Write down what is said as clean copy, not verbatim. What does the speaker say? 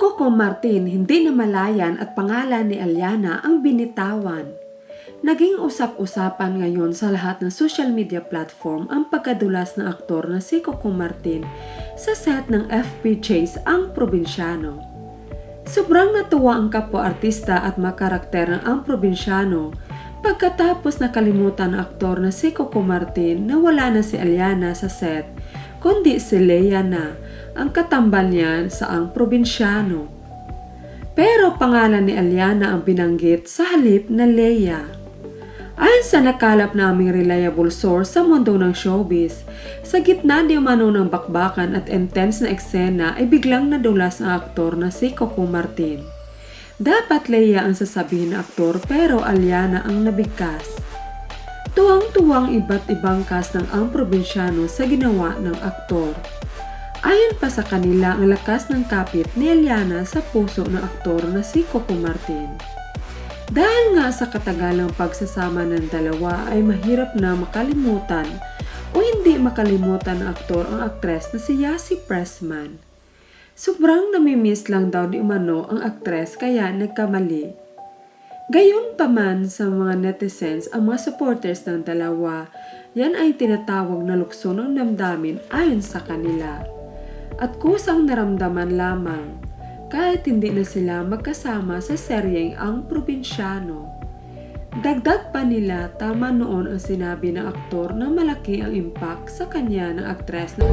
Coco Martin hindi namalayan at pangalan ni Aliana ang binitawan. Naging usap-usapan ngayon sa lahat ng social media platform ang pagkadulas ng aktor na si Coco Martin sa set ng FP Chase Ang Probinsyano. Sobrang natuwa ang kapwa-artista at makarakter ng Ang Probinsyano pagkatapos nakalimutan ng aktor na si Coco Martin na wala na si Aliana sa set kundi si Leia na ang katambal niya sa Ang Probinsyano. Pero pangalan ni Aliana ang binanggit sa halip na Leia. Ayon sa nakalap naming reliable source sa mundo ng showbiz, sa gitna di umano ng bakbakan at intense na eksena ay biglang nadulas ang aktor na si Coco Martin. Dapat Leia ang sasabihin ng aktor pero Aliana ang nabigkas. Tuwang-tuwang iba't ibang cast ng Ang Probinsyano sa ginawa ng aktor. Ayon pa sa kanila ang lakas ng kapit ni Aliana sa puso ng aktor na si Coco Martin. Dahil nga sa katagalang pagsasama ng dalawa ay mahirap na makalimutan o hindi makalimutan ng aktor ang aktres na si Yasi Pressman. Sobrang namimiss lang daw ni umano ang aktres kaya nagkamali. Gayon pa man sa mga netizens ang mga supporters ng dalawa, yan ay tinatawag na lukso ng damdamin ayon sa kanila. At kusang naramdaman lamang kahit hindi na sila magkasama sa seryeng Ang Probinsyano. Dagdag pa nila tama noon ang sinabi ng aktor na malaki ang impact sa kanya ng aktres na